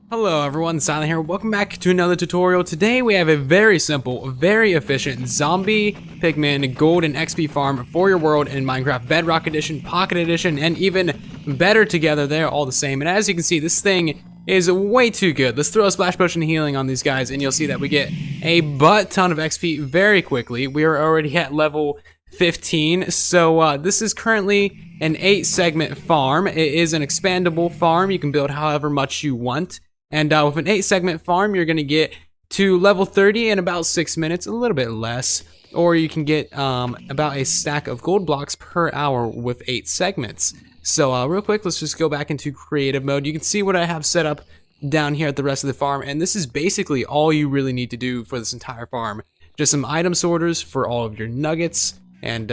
Hello everyone, Silent here. Welcome back to another tutorial. Today we have a very simple, very efficient zombie pigman gold and XP farm for your world in Minecraft Bedrock Edition, Pocket Edition, and even better together. They're all the same. And as you can see, this thing is way too good. Let's throw a splash potion healing on these guys and you'll see that we get a butt ton of XP very quickly. We are already at level 15. So this is currently an 8-segment farm. It is an expandable farm. You can build however much you want. And with an 8-segment farm, you're going to get to level 30 in about 6 minutes, a little bit less. Or you can get about a stack of gold blocks per hour with 8 segments. So real quick, let's just go back into creative mode. You can see what I have set up down here at the rest of the farm. And this is basically all you really need to do for this entire farm. Just some item sorters for all of your nuggets and,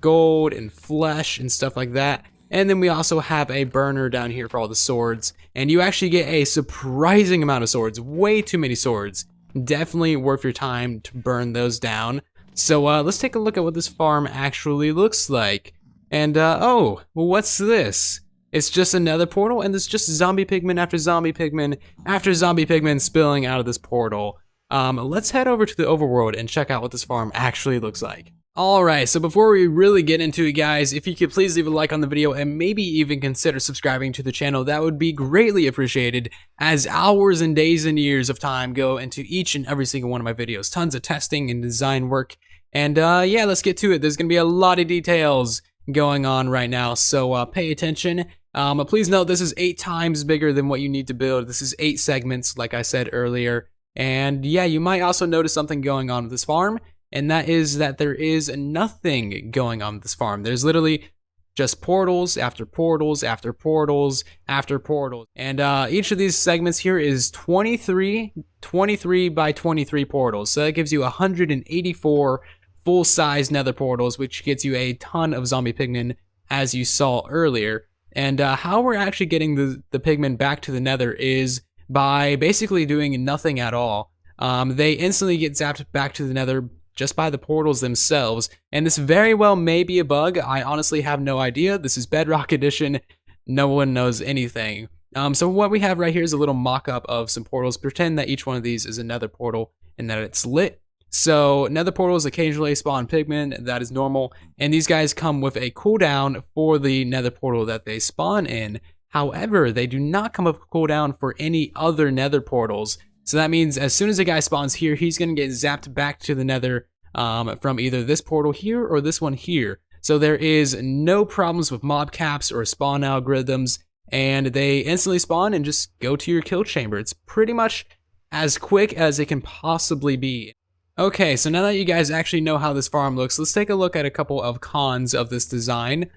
gold and flesh and stuff like that. And then we also have a burner down here for all the swords. And you actually get a surprising amount of swords. Way too many swords. Definitely worth your time to burn those down. So let's take a look at what this farm actually looks like. And oh, what's this? It's just another portal, and it's just zombie pigmen after zombie pigmen after zombie pigmen spilling out of this portal. Let's head over to the overworld and check out what this farm actually looks like. Alright, so before we really get into it, guys, if you could please leave a like on the video and maybe even consider subscribing to the channel, that would be greatly appreciated, as hours and days and years of time go into each and every single one of my videos. Tons of testing and design work, and yeah, let's get to it. There's going to be a lot of details going on right now, so pay attention. Please note this is 8 times bigger than what you need to build. This is 8 segments, like I said earlier, and yeah, you might also notice something going on with this farm. And that is that there is nothing going on with this farm. There's literally just portals after portals after portals after portals. And each of these segments here is 23 by 23 portals. So that gives you 184 full-size nether portals, which gets you a ton of zombie pigmen, as you saw earlier. And how we're actually getting the pigmen back to the nether is by basically doing nothing at all. They instantly get zapped back to the nether just by the portals themselves, and this very well may be a bug. I honestly have no idea. This is Bedrock Edition. No one knows anything. So what we have right here is a little mock-up of some portals. Pretend that each one of these is a nether portal and that it's lit. So nether portals occasionally spawn pigmen, that is normal, and these guys come with a cooldown for the nether portal that they spawn in. However, they do not come with a cooldown for any other nether portals. So that means as soon as a guy spawns here, he's going to get zapped back to the nether from either this portal here or this one here. So there is no problems with mob caps or spawn algorithms, and they instantly spawn and just go to your kill chamber. It's pretty much as quick as it can possibly be. Okay, so now that you guys actually know how this farm looks, let's take a look at a couple of cons of this design.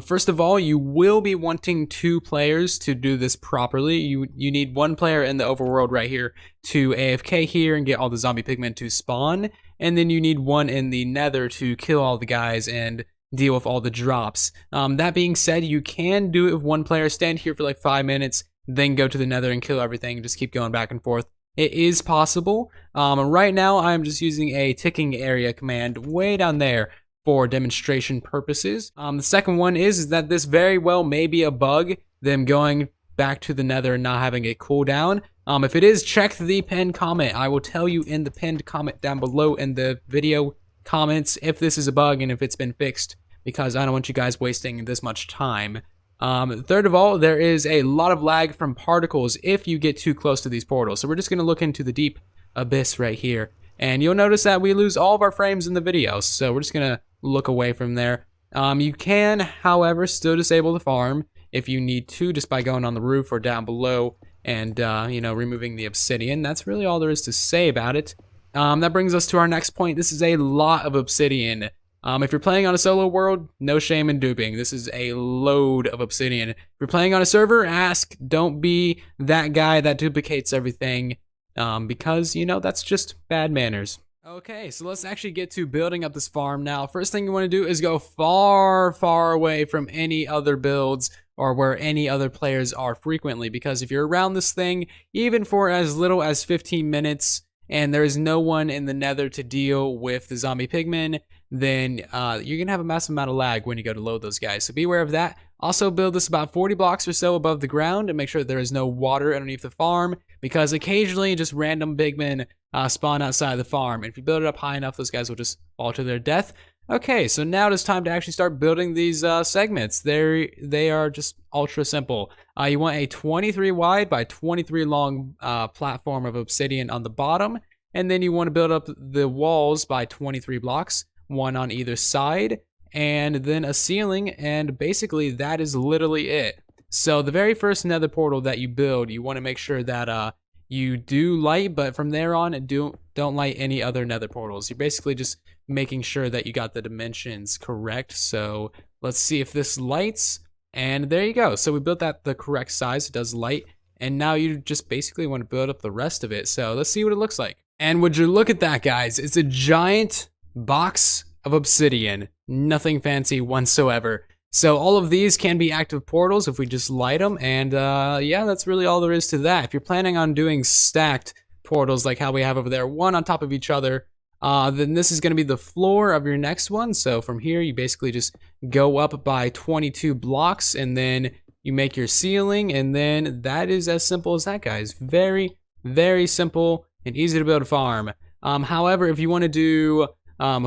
First of all, you will be wanting 2 players to do this properly. You need 1 player in the overworld right here to AFK here and get all the zombie pigmen to spawn, and then you need 1 in the nether to kill all the guys and deal with all the drops. That being said, you can do it with 1 player, stand here for like 5 minutes, then go to the nether and kill everything, just keep going back and forth. It is possible. Right now, I'm just using a ticking area command way down there for demonstration purposes. The second one is that this very well may be a bug, them going back to the nether and not having a cooldown. If it is, check the pinned comment. I will tell you in the pinned comment down below in the video comments if this is a bug and if it's been fixed, because I don't want you guys wasting this much time. Third of all, there is a lot of lag from particles if you get too close to these portals. So we're just going to look into the deep abyss right here. And you'll notice that we lose all of our frames in the video. So we're just going to look away from there. You can, however, still disable the farm if you need to, just by going on the roof or down below and, removing the obsidian. That's really all there is to say about it. That brings us to our next point. This is a lot of obsidian. If you're playing on a solo world, no shame in duping. This is a load of obsidian. If you're playing on a server, ask. Don't be that guy that duplicates everything, because, that's just bad manners. Okay, so let's actually get to building up this farm now. First thing you want to do is go far, far away from any other builds or where any other players are frequently, because if you're around this thing, even for as little as 15 minutes, and there is no one in the nether to deal with the zombie pigmen, then you're going to have a massive amount of lag when you go to load those guys. So be aware of that. Also build this about 40 blocks or so above the ground and make sure that there is no water underneath the farm, because occasionally just random pigmen spawn outside the farm. And if you build it up high enough, those guys will just fall to their death. Okay, so now it is time to actually start building these segments. They are just ultra simple. You want a 23 wide by 23 long platform of obsidian on the bottom, and then you want to build up the walls by 23 blocks, one on either side, and then a ceiling, and basically that is literally it. So the very first nether portal that you build, you want to make sure that you do light, but from there on, don't light any other nether portals. You're basically just making sure that you got the dimensions correct. So let's see if this lights, and there you go. So we built that the correct size. It does light, and now you just basically want to build up the rest of it. So let's see what it looks like. And would you look at that, guys? It's a giant box of obsidian. Nothing fancy whatsoever. So all of these can be active portals if we just light them, and yeah, that's really all there is to that. If you're planning on doing stacked portals like how we have over there, one on top of each other, then this is going to be the floor of your next one. So from here, you basically just go up by 22 blocks, and then you make your ceiling, and then that is as simple as that, guys. Very, very simple and easy to build a farm. However, if you want to do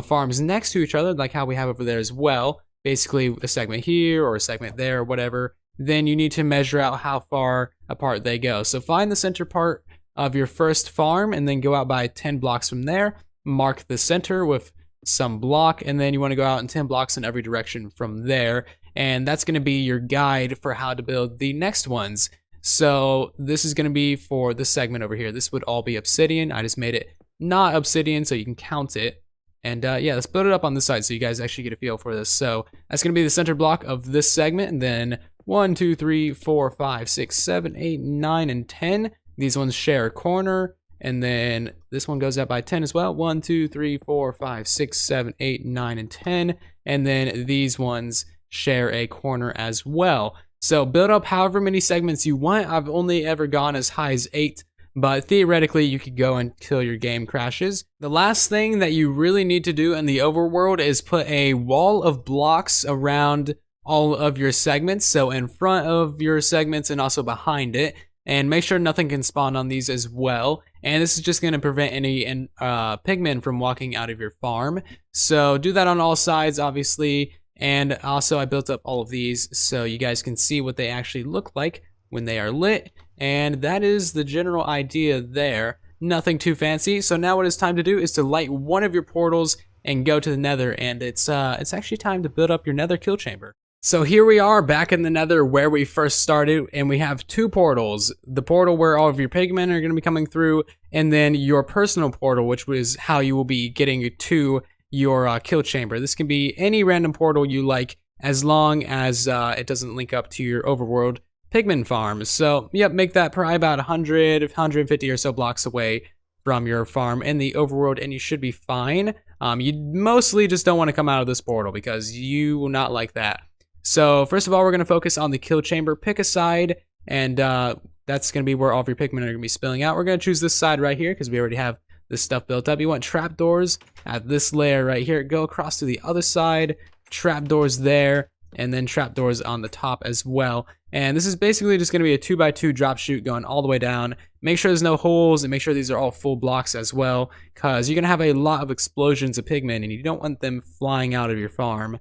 farms next to each other, like how we have over there as well, basically a segment here or a segment there or whatever, then you need to measure out how far apart they go. So find the center part of your first farm and then go out by 10 blocks from there, mark the center with some block, and then you want to go out in 10 blocks in every direction from there, and that's going to be your guide for how to build the next ones. So this is going to be for this segment over here. This would all be obsidian. I just made it not obsidian so you can count it. And yeah, let's build it up on this side so you guys actually get a feel for this. So that's going to be the center block of this segment. And then 1, 2, 3, 4, 5, 6, 7, 8, 9, and 10. These ones share a corner. And then this one goes out by 10 as well. 1, 2, 3, 4, 5, 6, 7, 8, 9, and 10. And then these ones share a corner as well. So build up however many segments you want. I've only ever gone as high as 8. But theoretically, you could go until your game crashes. The last thing that you really need to do in the overworld is put a wall of blocks around all of your segments. So in front of your segments and also behind it. And make sure nothing can spawn on these as well. And this is just going to prevent any pigmen from walking out of your farm. So do that on all sides, obviously. And also I built up all of these so you guys can see what they actually look like when they are lit. And that is the general idea there. Nothing too fancy. So now what it's time to do is to light one of your portals and go to the nether. And it's actually time to build up your nether kill chamber. So here we are back in the nether where we first started, and we have two portals. The portal where all of your pigmen are going to be coming through, and then your personal portal, which was how you will be getting to your kill chamber. This can be any random portal you like, as long as it doesn't link up to your overworld pigman farms. So yep, make that probably about 100, 150 or so blocks away from your farm in the overworld, and you should be fine. You mostly just don't want to come out of this portal because you will not like that. So first of all, we're going to focus on the kill chamber. Pick a side, and that's going to be where all of your pigmen are going to be spilling out. We're going to choose this side right here because we already have this stuff built up. You want trapdoors at this layer right here. Go across to the other side, trapdoors there, and then trapdoors on the top as well. And this is basically just going to be a 2x2 drop chute going all the way down. Make sure there's no holes, and make sure these are all full blocks as well, because you're going to have a lot of explosions of pigmen, and you don't want them flying out of your farm.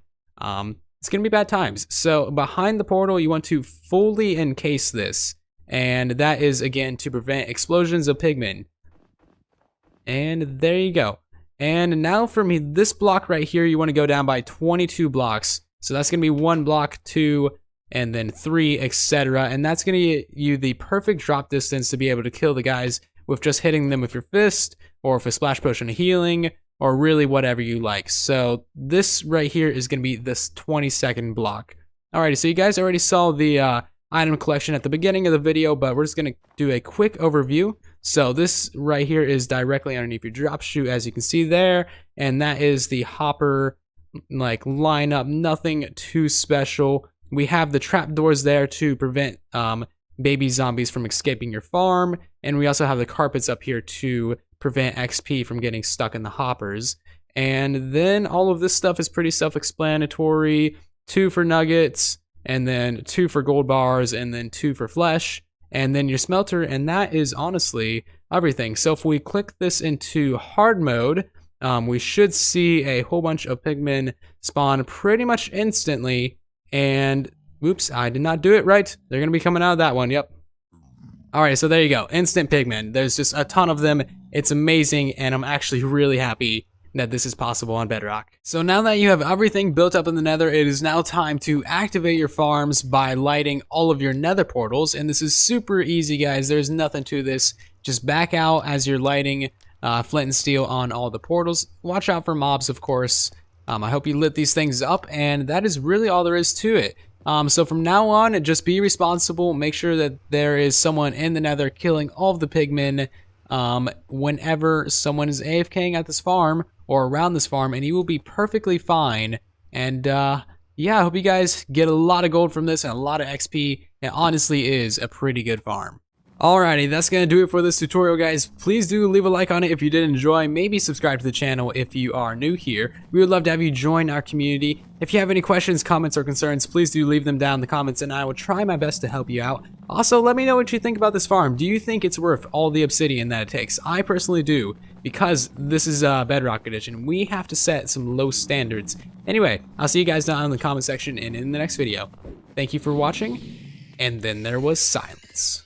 It's going to be bad times. So behind the portal, you want to fully encase this. And that is, again, to prevent explosions of pigmen. And there you go. And now for me, this block right here, you want to go down by 22 blocks. So that's going to be 1 block, 2, and then 3, etc. And that's going to get you the perfect drop distance to be able to kill the guys with just hitting them with your fist, or with a splash potion of healing, or really whatever you like. So this right here is going to be this 20-second block. Alrighty, so you guys already saw the item collection at the beginning of the video, but we're just going to do a quick overview. So this right here is directly underneath your drop chute, as you can see there, and that is the hopper like lineup. Nothing too special. We have the trapdoors there to prevent baby zombies from escaping your farm, and we also have the carpets up here to prevent XP from getting stuck in the hoppers. And then all of this stuff is pretty self-explanatory. 2 for nuggets, and then 2 for gold bars, and then 2 for flesh, and then your smelter, and that is honestly everything. So if we click this into hard mode, we should see a whole bunch of pigmen spawn pretty much instantly, and oops, I did not do it right. They're gonna be coming out of that one, yep. Alright, so there you go, instant pigmen. There's just a ton of them. It's amazing, and I'm actually really happy that this is possible on Bedrock. So now that you have everything built up in the nether, it is now time to activate your farms by lighting all of your nether portals, and this is super easy, guys. There's nothing to this. Just back out as you're lighting flint and steel on all the portals. Watch out for mobs, of course. I hope you lit these things up, and that is really all there is to it. So from now on, just be responsible. Make sure that there is someone in the nether killing all of the pigmen whenever someone is AFKing at this farm or around this farm, and you will be perfectly fine. And yeah, I hope you guys get a lot of gold from this and a lot of XP. It honestly is a pretty good farm. Alrighty, that's gonna do it for this tutorial, guys. Please do leave a like on it if you did enjoy. Maybe subscribe to the channel if you are new here. We would love to have you join our community. If you have any questions, comments, or concerns, please do leave them down in the comments, and I will try my best to help you out. Also, let me know what you think about this farm. Do you think it's worth all the obsidian that it takes? I personally do, because this is Bedrock Edition. We have to set some low standards. Anyway, I'll see you guys down in the comment section and in the next video. Thank you for watching, and then there was silence.